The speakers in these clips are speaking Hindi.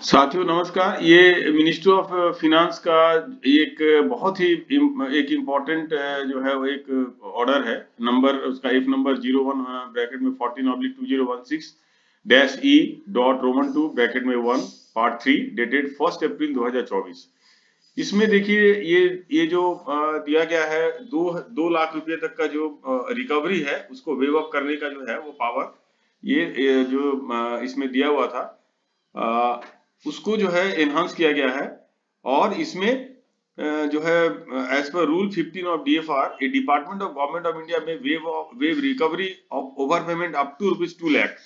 साथियों नमस्कार। ये मिनिस्ट्री ऑफ फिनांस का एक बहुत ही एक इम्पोर्टेंट जो है वो एक ऑर्डर है। नंबर उसका एफ नंबर 01 ब्रैकेट में 14/2016 dash E dot Roman 2 bracket में 1 पार्ट 3 डेटेड 1 अप्रैल 2024। इसमें देखिए ये जो दिया गया है 2 लाख रुपए तक का जो रिकवरी है उसको वेव अप करने का जो है वो पावर ये जो इसमें दिया हुआ था उसको जो है एनहांस किया गया है। और इसमें जो है as per rule 15 of DFR a department of government of India में waive recovery of over payment up to ₹2 lakh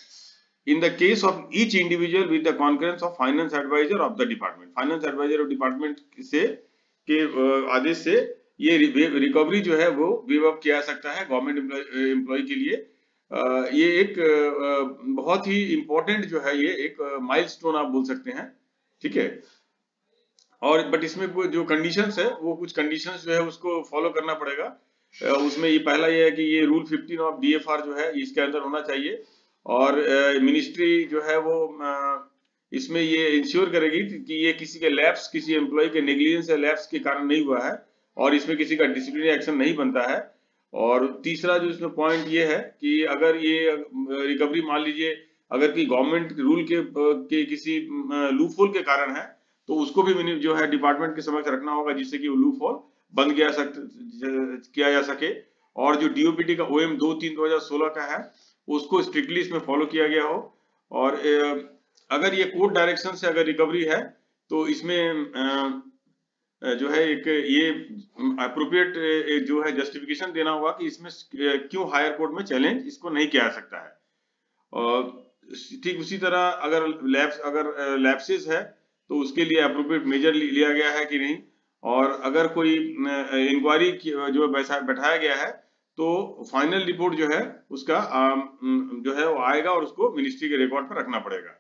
in the case of each individual with the concurrence of finance advisor of the department। Finance advisor of department से के आदेश से ये रिकवरी जो है वो वेव अप किया जा सकता है गवर्नमेंट एम्प्लॉय के लिए। ये एक बहुत ही इंपॉर्टेंट जो है ये एक माइलस्टोन आप बोल सकते हैं, ठीक है। और बट इसमें जो कंडीशंस है वो कुछ कंडीशंस जो है उसको फॉलो करना पड़ेगा। उसमें ये पहला ये है कि ये रूल 15 ऑफ डीएफआर जो है इसके अंदर होना चाहिए। और मिनिस्ट्री जो है वो इसमें ये इंश्योर करेगी कि ये किसी के लैप्स, किसी एम्प्लॉय के नेग्लिजेंस या लैप्स के कारण नहीं हुआ है और इसमें किसी का डिसिप्लिनरी एक्शन नहीं बनता है। और तीसरा जो इसमें पॉइंट ये है कि अगर ये रिकवरी मान लीजिए अगर कि गवर्नमेंट रूल के किसी लूपहोल के कारण है तो उसको भी जो है डिपार्टमेंट के समक्ष रखना होगा जिससे कि वो लूपहोल बंद किया जा सके। और जो डीओपीटी का ओएम 2/3/2016 का है उसको स्ट्रिक्टली इसमें फॉलो किया गया हो। और अगर ये कोर्ट डायरेक्शन से अगर रिकवरी है तो इसमें जो है एक ये अप्रोप्रिएट जो है जस्टिफिकेशन देना होगा कि इसमें क्यों हायर कोर्ट में चैलेंज इसको नहीं किया जा सकता है। और ठीक उसी तरह अगर लैप्सेस है तो उसके लिए अप्रोप्रिएट मेजर लिया गया है कि नहीं। और अगर कोई इंक्वायरी जो बैठाया गया है तो फाइनल रिपोर्ट जो है उसका जो है वो आएगा और उसको मिनिस्ट्री के रिकॉर्ड पर रखना पड़ेगा।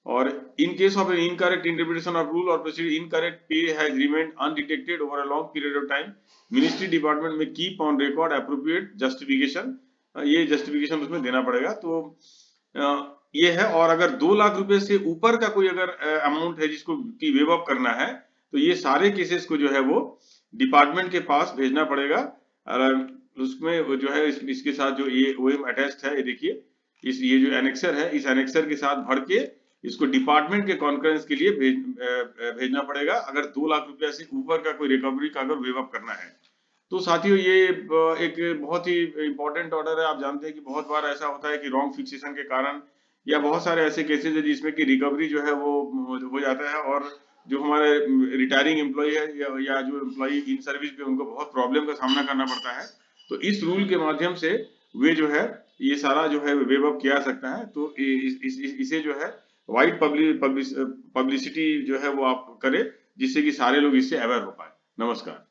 और in case of incorrect interpretation of rule और procedure incorrect pay has remained undetected over a long period of time, ministry department में keep on record appropriate justification. ये जस्टिफिकेशन उसमें देना पड़ेगा। तो ये है। और अगर 2 लाख रुपए से ऊपर का कोई अगर अमाउंट है जिसको की वेव अप करना है तो ये सारे केसेस को जो है वो डिपार्टमेंट के पास भेजना पड़ेगा। उसमें जो है इसके साथ जो ये ओएम अटैच्ड है, ये देखिए ये जो एनेक्सर है इस एनेक्सर के साथ भर के इसको डिपार्टमेंट के कॉन्फ्रेंस के लिए भेजना पड़ेगा अगर 2 लाख रुपया से ऊपर का कोई रिकवरी का अगर वेव अप करना है। तो साथियों ये एक बहुत ही इंपॉर्टेंट ऑर्डर है। आप जानते हैं कि बहुत बार ऐसा होता है कि रॉन्ग फिक्सेशन के कारण या बहुत सारे ऐसे केसेस है जिसमें कि रिकवरी जो है वो हो जाता है और जो हमारे रिटायरिंग एम्प्लॉय है या जो एम्प्लॉय इन सर्विस पे उनको बहुत प्रॉब्लम का सामना करना पड़ता है। तो इस रूल के माध्यम से वे जो है ये सारा जो है वेव अप किया सकता है। तो इसे जो है वाइड पब्लिसिटी जो है वो आप करें जिससे कि सारे लोग इससे अवेयर हो पाए। नमस्कार।